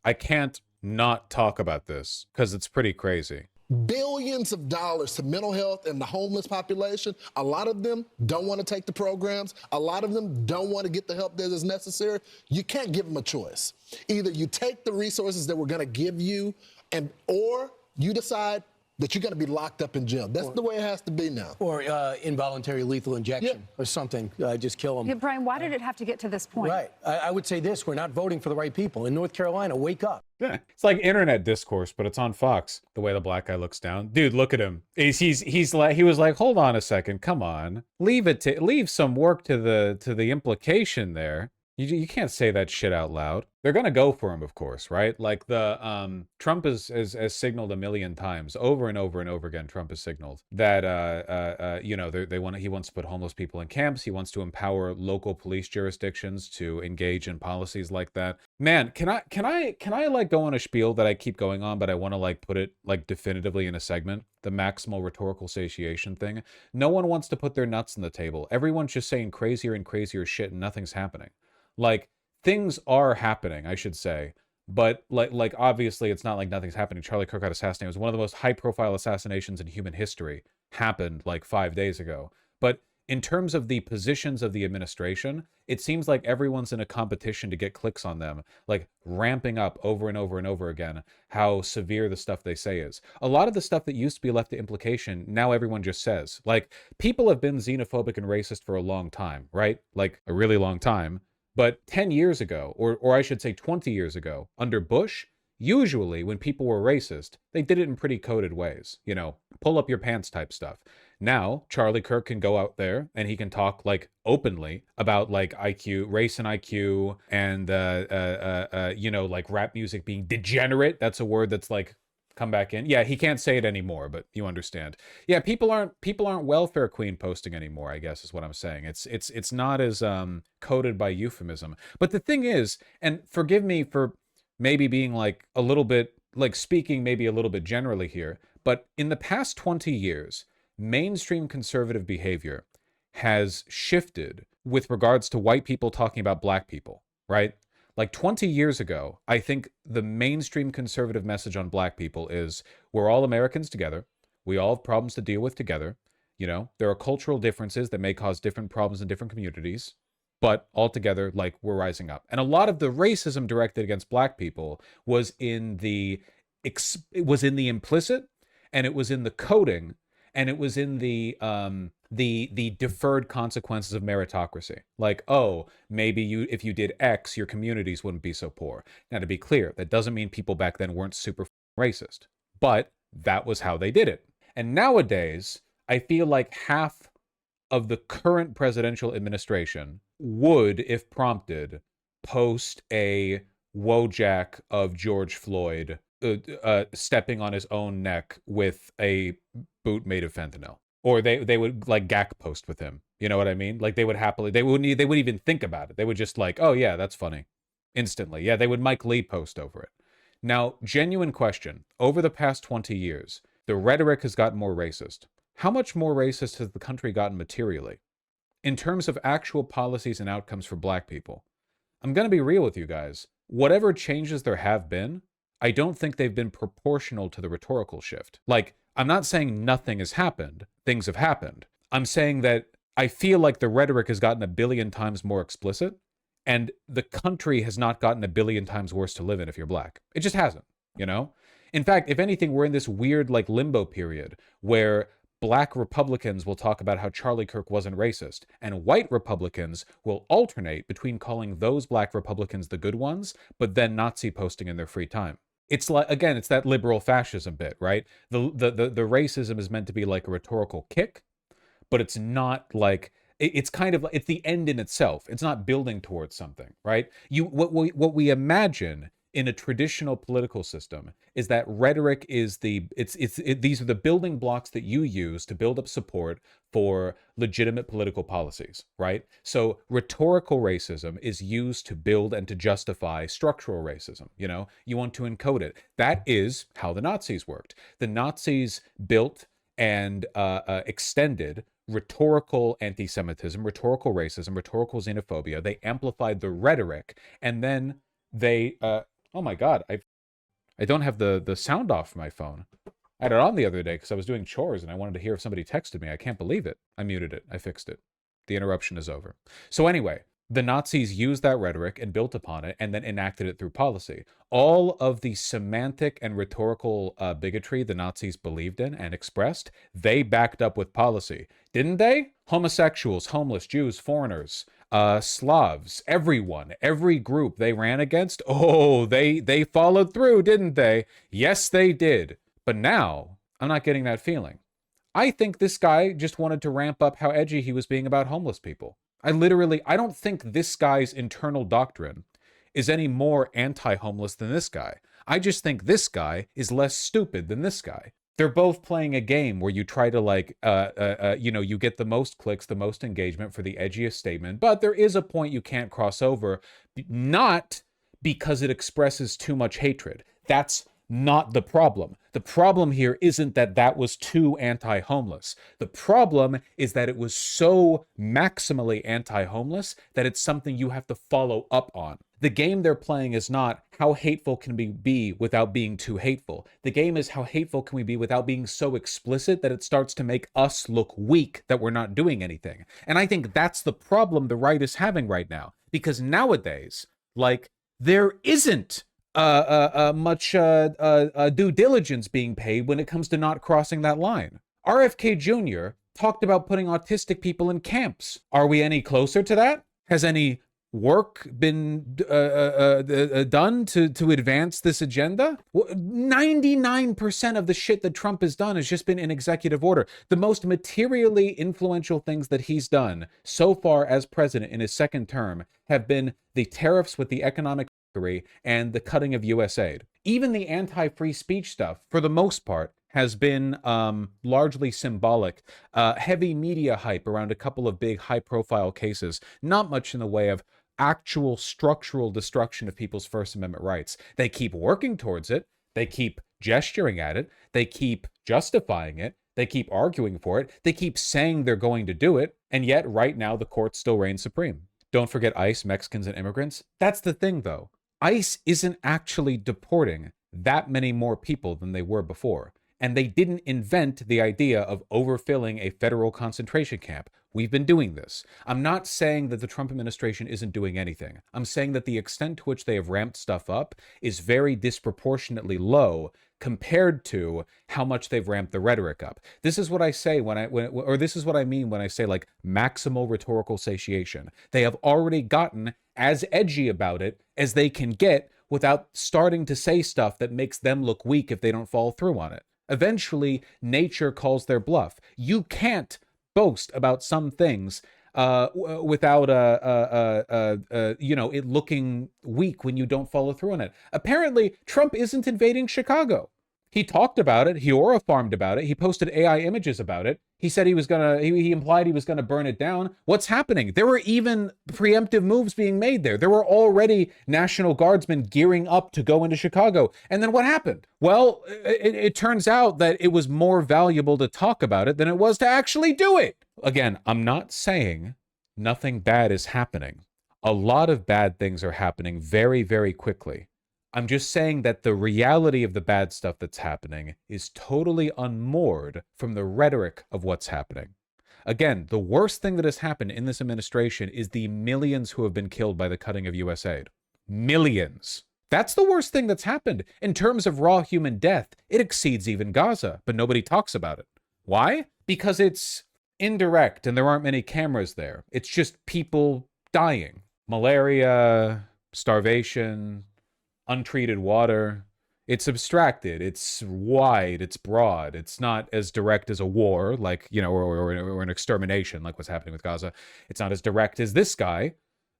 I can't not talk about this because it's pretty crazy. Billions of dollars to mental health and the homeless population. A lot of them don't want to take the programs. A lot of them don't want to get the help that is necessary. You can't give them a choice. Either you take the resources that we're going to give you, or you decide that you're going to be locked up in jail. That's the way it has to be now. Or involuntary lethal injection or something. Just kill them. Yeah, Brian, why did it have to get to this point? Right. I would say this. We're not voting for the right people. In North Carolina, wake up. Yeah, it's like internet discourse, but it's on Fox. The way the black guy looks down, dude, look at him. He's like, he was like, hold on a second, come on, leave some work to the implication there. You can't say that shit out loud. They're gonna go for him, of course, right? Like the Trump has signaled a million times, over and over and over again. Trump has signaled that you know, he wants to put homeless people in camps. He wants to empower local police jurisdictions to engage in policies like that. Man, can I like go on a spiel that I keep going on, but I want to like put it like definitively in a segment? The maximal rhetorical satiation thing. No one wants to put their nuts on the table. Everyone's just saying crazier and crazier shit, and nothing's happening. Like, things are happening, I should say, but like obviously it's not like nothing's happening. Charlie Kirk got assassinated. It was one of the most high-profile assassinations in human history. Happened like 5 days ago. But in terms of the positions of the administration, it seems like everyone's in a competition to get clicks on them, like ramping up over and over and over again how severe the stuff they say is. A lot of the stuff that used to be left to implication, now everyone just says. Like, people have been xenophobic and racist for a long time, right? Like, a really long time. But 10 years ago, or I should say 20 years ago, under Bush, usually when people were racist, they did it in pretty coded ways. You know, pull up your pants type stuff. Now, Charlie Kirk can go out there and he can talk like openly about like IQ, race and IQ, and you know, like rap music being degenerate. That's a word that's like come back in. Yeah, he can't say it anymore, but you understand. Yeah, people aren't welfare queen posting anymore, I guess is what I'm saying. It's not as coded by euphemism. But the thing is, and forgive me for maybe being like a little bit like speaking maybe a little bit generally here, but in the past 20 years, mainstream conservative behavior has shifted with regards to white people talking about black people, right? Like 20 years ago, I think the mainstream conservative message on black people is we're all Americans together. We all have problems to deal with together. You know, there are cultural differences that may cause different problems in different communities, but altogether, like, we're rising up. And a lot of the racism directed against black people was in the implicit, and it was in the coding, and it was in the deferred consequences of meritocracy. Like, oh, maybe if you did X, your communities wouldn't be so poor. Now, to be clear, that doesn't mean people back then weren't super racist, but that was how they did it. And nowadays, I feel like half of the current presidential administration would, if prompted, post a Wojak of George Floyd stepping on his own neck with a boot made of fentanyl. Or they would like gack post with him. You know what I mean? Like they wouldn't even think about it. They would just like, oh yeah, that's funny. Instantly. Yeah, they would Mike Lee post over it. Now, genuine question. Over the past 20 years, the rhetoric has gotten more racist. How much more racist has the country gotten materially? In terms of actual policies and outcomes for black people, I'm going to be real with you guys. Whatever changes there have been, I don't think they've been proportional to the rhetorical shift. Like, I'm not saying nothing has happened. Things have happened. I'm saying that I feel like the rhetoric has gotten a billion times more explicit, and the country has not gotten a billion times worse to live in if you're black. It just hasn't, you know? In fact, if anything, we're in this weird, like, limbo period where black Republicans will talk about how Charlie Kirk wasn't racist, and white Republicans will alternate between calling those black Republicans the good ones, but then Nazi posting in their free time. It's like, again, it's that liberal fascism bit, right? The racism is meant to be like a rhetorical kick, but it's not like, it's kind of, it's the end in itself. It's not building towards something, right? What we imagine in a traditional political system is that rhetoric is these are the building blocks that you use to build up support for legitimate political policies, right? So rhetorical racism is used to build and to justify structural racism. You know, you want to encode it. That is how the Nazis worked. The Nazis built and extended rhetorical anti-Semitism, rhetorical racism, rhetorical xenophobia. They amplified the rhetoric, and then they Oh my God, I don't have the sound off my phone. I had it on the other day because I was doing chores and I wanted to hear if somebody texted me. I can't believe it. I muted it. I fixed it. The interruption is over. So anyway, the Nazis used that rhetoric and built upon it and then enacted it through policy. All of the semantic and rhetorical bigotry the Nazis believed in and expressed, they backed up with policy. Didn't they? Homosexuals, homeless, Jews, foreigners, Slavs, everyone, every group they ran against, oh, they followed through, didn't they? Yes, they did. But now, I'm not getting that feeling. I think this guy just wanted to ramp up how edgy he was being about homeless people. I don't think this guy's internal doctrine is any more anti-homeless than this guy. I just think this guy is less stupid than this guy. They're both playing a game where you try to you get the most clicks, the most engagement for the edgiest statement, but there is a point you can't cross over, not because it expresses too much hatred. That's not the problem. The problem here isn't that that was too anti-homeless. The problem is that it was so maximally anti-homeless that it's something you have to follow up on. The game they're playing is not how hateful can we be without being too hateful. The game is how hateful can we be without being so explicit that it starts to make us look weak that we're not doing anything. And I think that's the problem the right is having right now. Because nowadays, there isn't much due diligence being paid when it comes to not crossing that line. RFK Jr. talked about putting autistic people in camps. Are we any closer to that? Has any work been done to advance this agenda? 99% of the shit that Trump has done has just been in executive order. The most materially influential things that he's done so far as president in his second term have been the tariffs with the economic and the cutting of U.S. aid. Even the anti-free speech stuff, for the most part, has been largely symbolic. Heavy media hype around a couple of big high-profile cases. Not much in the way of actual structural destruction of people's First Amendment rights. They keep working towards it. They keep gesturing at it. They keep justifying it. They keep arguing for it. They keep saying they're going to do it. And yet, right now, the court still reigns supreme. Don't forget ICE, Mexicans, and immigrants. That's the thing, though. ICE isn't actually deporting that many more people than they were before. And they didn't invent the idea of overfilling a federal concentration camp. We've been doing this. I'm not saying that the Trump administration isn't doing anything. I'm saying that the extent to which they have ramped stuff up is very disproportionately low compared to how much they've ramped the rhetoric up. This is what I say this is what I mean when I say maximal rhetorical satiation. They have already gotten as edgy about it as they can get without starting to say stuff that makes them look weak if they don't follow through on it. Eventually, nature calls their bluff. You can't boast about some things without it looking weak when you don't follow through on it. Apparently, Trump isn't invading Chicago. He talked about it. He aura-farmed about it. He posted AI images about it. He said he implied he was gonna burn it down. What's happening? There were even preemptive moves being made there. There were already National Guardsmen gearing up to go into Chicago. And then what happened? Well, it turns out that it was more valuable to talk about it than it was to actually do it. Again, I'm not saying nothing bad is happening. A lot of bad things are happening very, very quickly. I'm just saying that the reality of the bad stuff that's happening is totally unmoored from the rhetoric of what's happening. Again, the worst thing that has happened in this administration is the millions who have been killed by the cutting of U.S. aid. Millions. That's the worst thing that's happened. In terms of raw human death, it exceeds even Gaza, but nobody talks about it. Why? Because it's indirect and there aren't many cameras there. It's just people dying. Malaria, starvation, untreated water. It's abstracted, it's wide, it's broad. It's not as direct as a war, or an extermination, like what's happening with Gaza. It's not as direct as this guy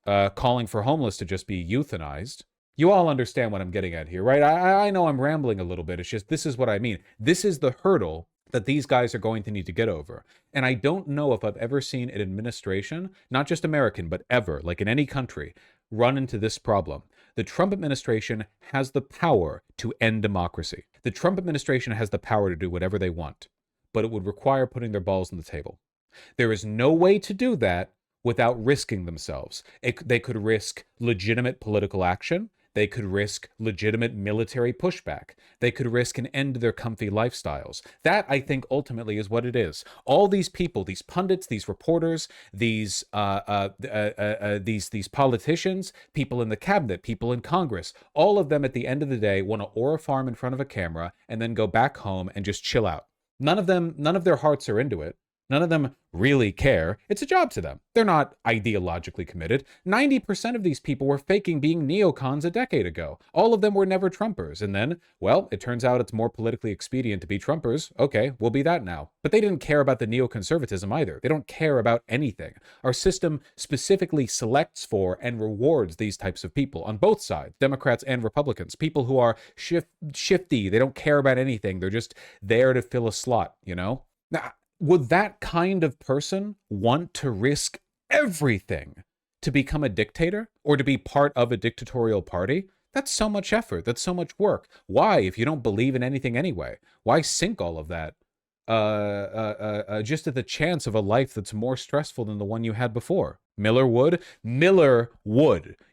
calling for homeless to just be euthanized. You all understand what I'm getting at here, right? I know I'm rambling a little bit. It's just, this is what I mean. This is the hurdle that these guys are going to need to get over. And I don't know if I've ever seen an administration, not just American, but ever, like in any country, run into this problem. The Trump administration has the power to end democracy. The Trump administration has the power to do whatever they want, but it would require putting their balls on the table. There is no way to do that without risking themselves. They could risk legitimate political action. They could risk legitimate military pushback. They could risk an end to their comfy lifestyles. That, I think, ultimately is what it is. All these people, these pundits, these reporters, these politicians, people in the cabinet, people in Congress, all of them at the end of the day want to oar a farm in front of a camera and then go back home and just chill out. None of their hearts are into it. None of them really care. It's a job to them. They're not ideologically committed. 90% of these people were faking being neocons a decade ago. All of them were never Trumpers. And then, well, it turns out it's more politically expedient to be Trumpers. Okay, we'll be that now. But they didn't care about the neoconservatism either. They don't care about anything. Our system specifically selects for and rewards these types of people on both sides, Democrats and Republicans. People who are shifty. They don't care about anything. They're just there to fill a slot, you know? Now, would that kind of person want to risk everything to become a dictator or to be part of a dictatorial party? That's so much effort. That's so much work. Why, if you don't believe in anything anyway? Why sink all of that just at the chance of a life that's more stressful than the one you had before? Miller would.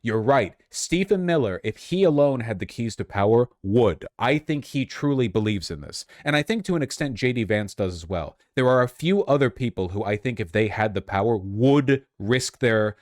You're right. Stephen Miller, if he alone had the keys to power, would. I think he truly believes in this. And I think to an extent J.D. Vance does as well. There are a few other people who I think if they had the power would risk their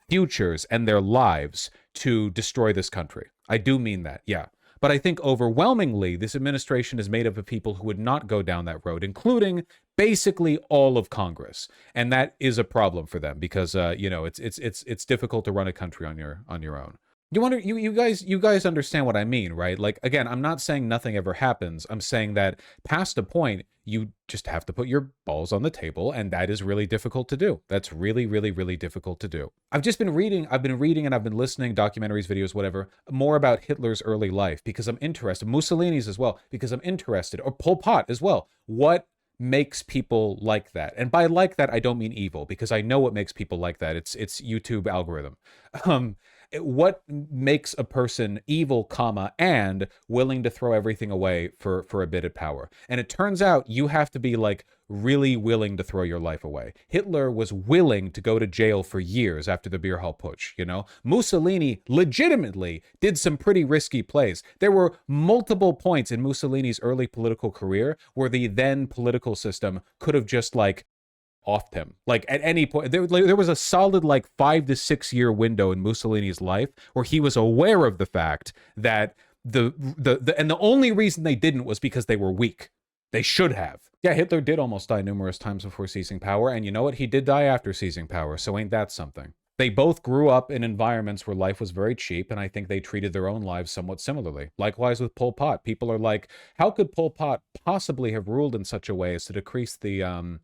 futures and their lives to destroy this country. I do mean that, yeah. But I think overwhelmingly, this administration is made up of people who would not go down that road, including basically all of Congress, and that is a problem for them because it's difficult to run a country on your own. You guys understand what I mean, right? Like, again, I'm not saying nothing ever happens. I'm saying that past a point, you just have to put your balls on the table, and that is really difficult to do. That's really, really, really difficult to do. I've been reading and I've been listening, documentaries, videos, whatever, more about Hitler's early life because I'm interested, Mussolini's as well, because I'm interested, or Pol Pot as well. What makes people like that? And by like that, I don't mean evil, because I know what makes people like that. It's YouTube algorithm. What makes a person evil, and willing to throw everything away for a bit of power? And it turns out you have to be like really willing to throw your life away. Hitler was willing to go to jail for years after the beer hall putsch, you know? Mussolini legitimately did some pretty risky plays. There were multiple points in Mussolini's early political career where the then political system could have just like offed him. Like at any point, there was a solid like 5 to 6 year window in Mussolini's life where he was aware of the fact that the only reason they didn't was because they were weak. They should have. Yeah, Hitler did almost die numerous times before seizing power, and you know what? He did die after seizing power, so ain't that something? They both grew up in environments where life was very cheap, and I think they treated their own lives somewhat similarly. Likewise with Pol Pot. People are like, how could Pol Pot possibly have ruled in such a way as to decrease the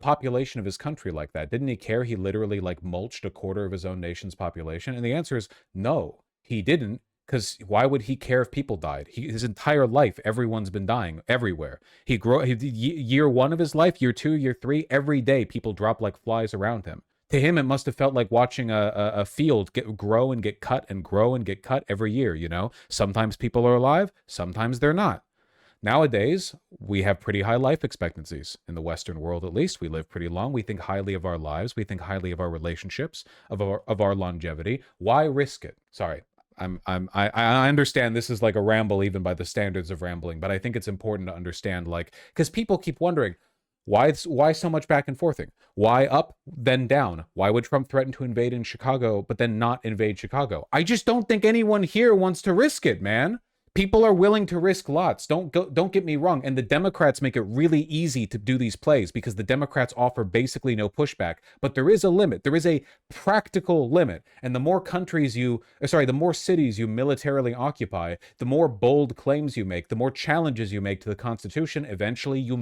population of his country like that? Didn't he care? He literally like mulched a quarter of his own nation's population. And the answer is no, he didn't. Because why would he care if people died? His entire life, everyone's been dying everywhere. Year 1 of his life, year 2, year 3, every day people drop like flies around him. To him, it must have felt like watching a field grow and get cut and grow and get cut every year, you know? Sometimes people are alive, sometimes they're not. Nowadays, we have pretty high life expectancies. In the Western world, at least, we live pretty long. We think highly of our lives. We think highly of our relationships, of our longevity. Why risk it? Sorry, I understand this is like a ramble even by the standards of rambling, but I think it's important to understand, like, because people keep wondering, why so much back and forthing? Why up, then down? Why would Trump threaten to invade in Chicago, but then not invade Chicago? I just don't think anyone here wants to risk it, man. People are willing to risk lots. Don't get me wrong. And the Democrats make it really easy to do these plays because the Democrats offer basically no pushback. But there is a limit. There is a practical limit. And the more the more cities you militarily occupy, the more bold claims you make, the more challenges you make to the Constitution, eventually you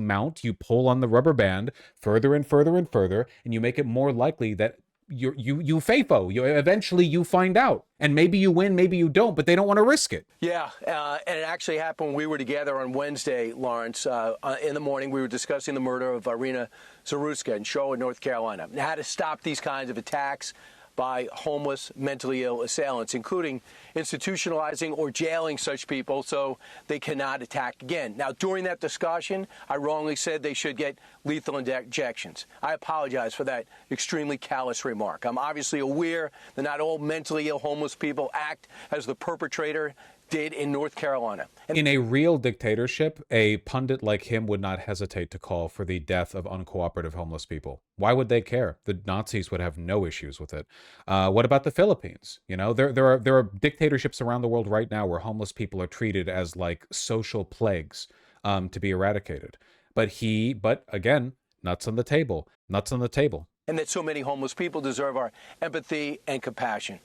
pull on the rubber band further and further and further, and you make it more likely that you eventually you find out, and maybe you win, maybe you don't, but they don't want to risk it. Yeah, and it actually happened when we were together on Wednesday, Lawrence. In the morning, we were discussing the murder of Irina Zaruska in Charlotte, North Carolina, and how to stop these kinds of attacks. by homeless, mentally ill assailants, including institutionalizing or jailing such people so they cannot attack again. Now, during that discussion, I wrongly said they should get lethal injections. I apologize for that extremely callous remark. I'm obviously aware that not all mentally ill homeless people act as the perpetrator did in North Carolina. And in a real dictatorship, a pundit like him would not hesitate to call for the death of uncooperative homeless people. Why would they care? The Nazis would have no issues with it. What about the Philippines? You know, there are dictatorships around the world right now where homeless people are treated as like social plagues to be eradicated. But again, nuts on the table. Nuts on the table. and that so many homeless people deserve our empathy and compassion.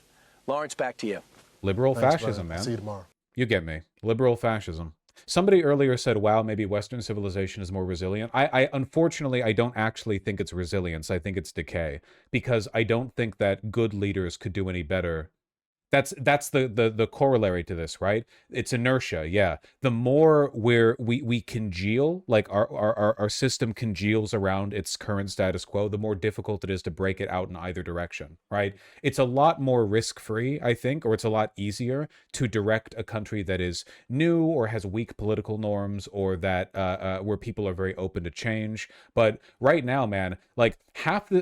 Lawrence, back to you. Liberal Thanks, fascism, brother. man. See you tomorrow. You get me. Liberal fascism. Somebody earlier said, wow, maybe Western civilization is more resilient. Unfortunately, I don't actually think it's resilience. I think it's decay, because I don't think that good leaders could do any better. That's the corollary to this, right? It's inertia. Yeah. The more we congeal, like our system congeals around its current status quo, the more difficult it is to break it out in either direction, right? It's a lot more risk-free, I think, or it's a lot easier to direct a country that is new or has weak political norms, or that where people are very open to change. But right now, man, like half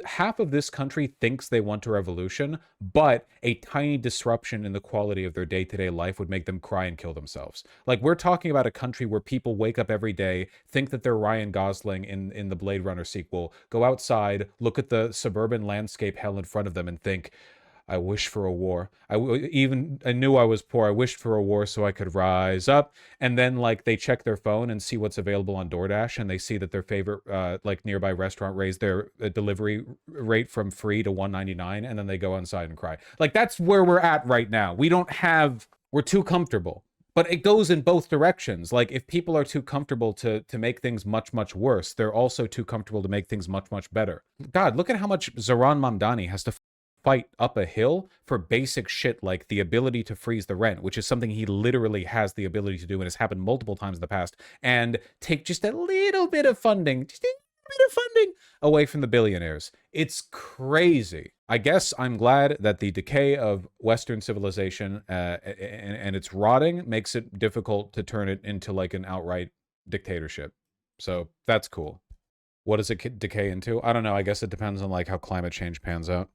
of this country thinks they want a revolution, but a tiny disruption in the quality of their day-to-day life would make them cry and kill themselves. Like, we're talking about a country where people wake up every day, think that they're Ryan Gosling in the Blade Runner sequel, go outside, look at the suburban landscape hell in front of them, and think, I wish for a war. I knew I was poor. I wished for a war so I could rise up. And then, like, they check their phone and see what's available on DoorDash, and they see that their favorite, like, nearby restaurant raised their delivery rate from free to $1.99, and then they go inside and cry. Like, that's where we're at right now. We're too comfortable. But it goes in both directions. Like, if people are too comfortable to make things much, much worse, they're also too comfortable to make things much, much better. God, look at how much Zoran Mamdani has to fight up a hill for basic shit like the ability to freeze the rent, which is something he literally has the ability to do and has happened multiple times in the past, and take just a little bit of funding, away from the billionaires. It's crazy. I guess I'm glad that the decay of Western civilization and its rotting makes it difficult to turn it into like an outright dictatorship. So that's cool. What does it decay into? I don't know. I guess it depends on like how climate change pans out.